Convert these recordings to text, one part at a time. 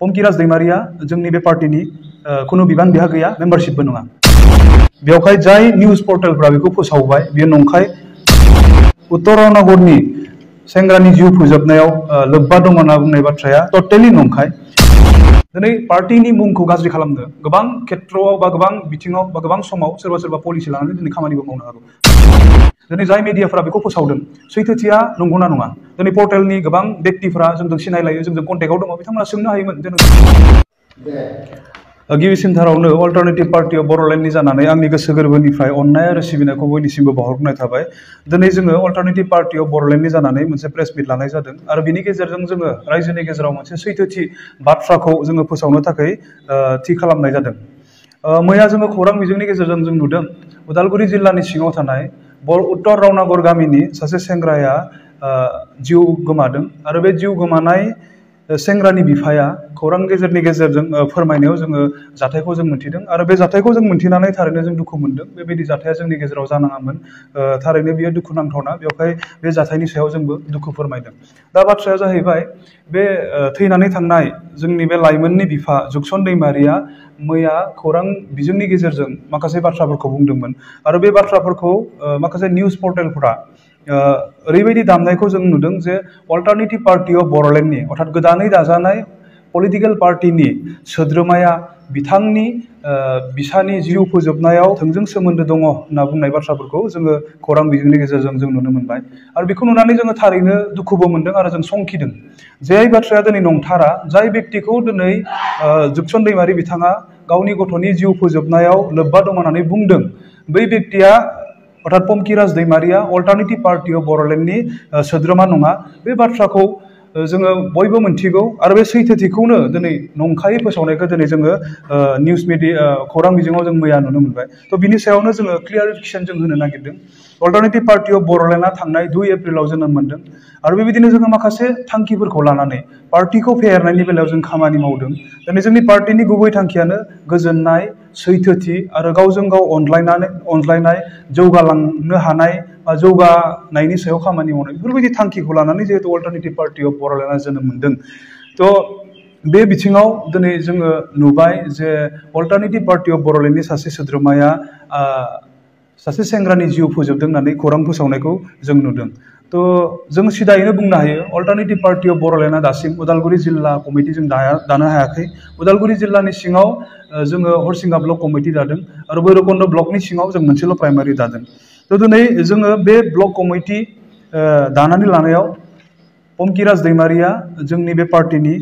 पंकिराज दैमारिया जोंनि बे पार्टीनि कुनु बिबान बिहा गैया मेम्बारशिपबो नङा बेवहाय जाय निउज पर्टेलफ्रा बेखौ फोसावबाय बेयो नंखाय उत्तरानगरनि सेंग्रानि जिउ फोजोबनायाव लोब्बा दङ होनना बुंनाय बाथ्राया टटेलि नंखाय दिनै पार्टीनि मुंखौ गाज्रि खालामनो गोबां खेत्रआव बा गोबां बिथिङाव बा गोबां समाव सोरबा सोरबा पलिसि लानानै दिनै खामानिबो मावनो हागौ दिनै जाय मिडियाफोरा बेखौ फोसावदों सैथोथिया नंगौना नङा दिनै पर्टेलनि गोबां व्यक्तिफोरा जोंजों सिनायलायो जोंजों कन्टेक्टआव दङ बिथांमोना सोंनो हायोमोन गिबिसिनथारावनो अल्टारनेटिभ पार्टी अफ बर'लेण्डनि जानानै आंनि गोसो गोरबोनिफ्राय अननाय आरो सिबिनायखौ बयनिसिमबो बावहरनाय थाबाय दिनै जोङो अल्टारनेटिभ पार्टी अफ बर'लेण्डनि जानानै मोनसे प्रेस मिट लानाय जादों आरो बिनि गेजेरजों जोङो रायजोनि गेजेराव मोनसे सैथोथि बाथ्राखौ जोङो फोसावनो थाखाय थि खालामनाय जादों मैया जोङो खौरां बिजोंनि गेजेरजों जों नुदों उदालगुरि जिल्लानि सिङाव थानाय उत्तर रावनागर गामिनि सासे सेंग्राया जिउ गोमादों आरो बे जिउ गोमानाय सेंग्रानि बिफाया खौरां गेजेरनि गेजेरजों फोरमायनायाव जोङो जाथायखौ जों मोनथिदों आरो बे जाथायखौ जों मोनथिनानै थारैनो जों दुखु मोनदों बेबायदि जाथाया जोंनि गेजेराव जानाङामोन थारैनो बियो दुखुनांथावना बेवहाय बे जाथायनि सायाव जोंबो दुखु फोरमायदों दा बाथ्राया जाहैबाय बे थैनानै थांनाय जोंनि बे लाइमोननि बिफा जुगसन दैमारिया मैया खौरां बिजोंनि गेजेरजों माखासे बाथ्राफोरखौ बुंदोंमोन आरो बे बाथ्राफोरखौ माखासे निउज पर्टेलफोरा ओरैबायदि दामनायखौ जों नुदों जे अल्टारनेटिभ पार्टी अफ बर'लेण्डनि अर्थात गोदानै दाजानाय पलिटिकेल पार्टीनि सोद्रोमाया बिथांनि बिसानि जिउ फोजोबनायाव थोंजों सोमोन्दो दङ होनना बुंनाय बाथ्राफोरखौ जोङो खौरां बिजोंनि गेजेरजों जों नुनो मोनबाय आरो बेखौ नुनानै जोङो थारैनो दुखुबो मोनदों आरो जों संखिदों जाय बाथ्राया दिनै नंथारा जाय व्यक्तिखौ दिनै जुगसन दैमारि बिथाङा गावनि गथ'नि जिउ फोजोबनायाव लोब्बा दङ होननानै बुंदों बै व्यक्तिया अर्थात पंकिराज दैमारिया अल्टारनेटिभ पार्टी अफ बर'लेण्डनि सोद्रोमा नङा बे बाथ्राखौ जोङो बयबो मोनथिगौ आरो बे सैथोथिखौनो दिनै नंखायै फोसावनायखौ दिनै जोङो निउज मिडिया खौरां बिजोङाव जों मैया नुनो मोनबाय थ' बिनि सायावनो जोङो क्लियारिफिकेसन जों होनो नागिरदों अल्टारनेटिभ पार्टी अफ बर'लेण्डआ थांनाय 2 एप्रिलाव जोनोम मोनदों आरो बेबायदिनो जोङो माखासे थांखिफोरखौ लानानै पार्टीखौ फेहेरनायनि बेलायाव जों खामानि मावदों दिनै जोंनि पार्टीनि गुबै थांखियानो गोजोननाय सैथोथि आरो गावजों गाव अनज्लायनाय जौगालांनो हानाय बा जौगानायनि सायाव खामानि मावनाय बेफोरबायदि थांखिखौ लानानै जिहेतु अल्टारनेटिभ पार्टी अफ बर'लेण्डआ जोनोम मोनदों थ' बे बिथिङाव दिनै जोङो नुबाय जे अल्टारनेटिभ पार्टी अफ बर'लेण्डनि सासे सोद्रोमाया सासे सेंग्रानि जिउ फोजोबदों होननानै खौरां फोसावनायखौ जों नुदों थ' जों सिदायैनो बुंनो हायो अल्टारनेटिभ पार्टी अफ बर'लेण्डआ दासिम उदालगुरि जिल्ला कमिटि जों दानो हायाखै उदालगुरि जिल्लानि सिङाव जोङो हरसिंगा ब्लक कमिटि दादों आरो भैरबकुन्द ब्लकनि सिङाव जों मोनसेल' प्राइमारि दादों थ' दिनै जोङो बे ब्लक कमिटि दानानै लानायाव पंकिराज दैमारिया जोंनि बे पार्टीनि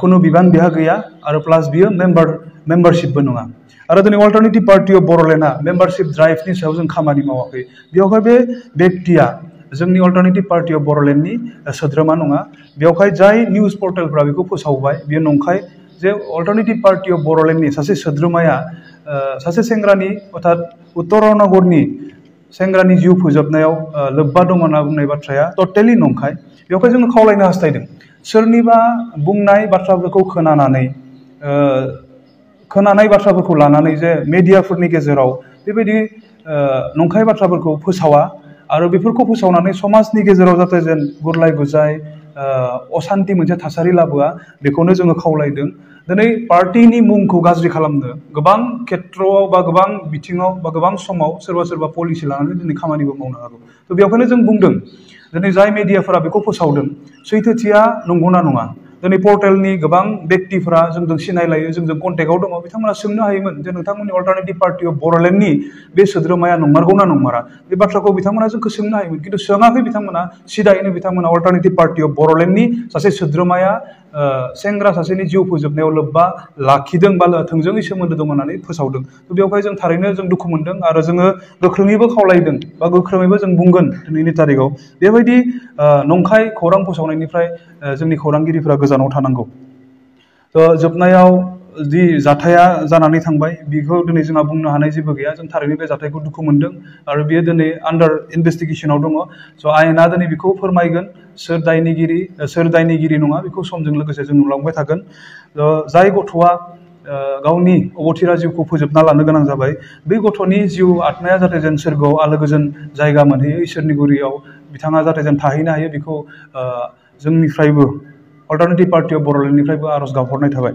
कुनु बिबान बिहा गैया आरो प्लास बियो मेम्बारशिपबो नङा आरो दिनै अल्टारनेटिभ पार्टी अफ बर'लेण्डआ मेम्बारशिप ड्राइभनि सायाव जों खामानि मावाखै बेवहाय बे व्यक्तिया जोंनि अल्टारनेटिभ पार्टी अफ बर'लेण्डनि सोद्रोमा नङा बेवहाय जाय निउज पर्टेलफ्रा बेखौ फोसावबाय बियो नंखाय जे अल्टारनेटिभ पार्टी अफ बर'लेण्डनि सासे सोद्रोमाया सासे सेंग्रानि अर्थात उत्तरानगरनि सेंग्रानि जिउ फोजोबनायाव लोब्बा दङ होनना बुंनाय बाथ्राया टटेलि नंखाय बेवहाय जोङो खावलायनो हास्थायदों सोरनिबा बुंनाय बाथ्राफोरखौ खोनानाय बाथ्राफोरखौ लानानै जे मेडियाफोरनि गेजेराव बेबायदि नंखाय बाथ्राफोरखौ फोसावा आरो बेफोरखौ फोसावनानै समाजनि गेजेराव जाहाथे जेन गुरलाय गुजाय असान्ति मोनसे थासारि लाबोआ बेखौनो जोङो खावलायदों दिनै पार्टीनि मुंखौ गाज्रि खालामनो गोबां खेत्रआव बा गोबां बिथिङाव बा गोबां समाव सोरबा सोरबा पलिसि लानानै दिनै खामानिबो मावनो हागौ थ' बेवहायनो जों बुंदों दिनै जाय मिडियाफोरा बेखौ फोसावदों सैथोथिया नंगौना नङा दिनै पर्टेलनि गोबां व्यक्तिफोरा जोंजों सिनायलायो जोंजों कन्टेक्टआव दङ बिथांमोना सोंनो हायोमोन जे नोंथांमोननि अल्टारनेटिभ पार्टी अफ बर'लेण्डनि बे सोद्रोमाया नंमारगौना नंमारा बे बाथ्राखौ बिथांमोना जोंखौ सोंनो हायोमोन खिन्थु सोङाखै बिथांमोना सिदायैनो बिथांमोना अल्टारनेटिभ पार्टी अफ बर'लेण्डनि सासे सोद्रोमाया सेंग्रा सासेनि जिउ फोजोबनायाव लोब्बा लाखिदों बा थोंजोङै सोमोन्दो दं होननानै फोसावदों थ' बेवहाय जों थारैनो जों दुखु मोनदों आरो जोङो गोख्रोङैबो खावलायदों बा गोख्रोङैबो जों बुंगोन दिनैनि तारिखाव बेबायदि नंखाय खौरां फोसावनायनिफ्राय जोंनि खौरांगिरिफोरा गोजानाव थानांगौ थ' जोबनायाव जि जाथाया जानानै थांबाय बेखौ दिनै जोंहा बुंनो हानाय जेबो गैया जों थारैनो बे जाथायखौ दुखु मोनदों आरो बेयो दिनै आन्डार इनभेस्टिगेसनाव दङ स' आयेना दिनै बेखौ फोरमायगोन सोर दायनिगिरि नङा बेखौ समजों लोगोसे जों नुलांबाय थागोन जाय गथ'आ गावनि अबथिरा जिउखौ फोजोबना लानो गोनां जाबाय बै गथ'नि जिउ आत्माया जाहाथे जेन सोरगोआव आलो गोजोन जायगा मोनहैयो इसोरनि गुरियाव बिथाङा जाहाथे जेन थाहैनो हायो बेखौ जोंनिफ्रायबो अल्टारनेटिभ पार्टि अफ बर'लेण्डनिफ्रायबो आर'ज गाबहरनाय थाबाय।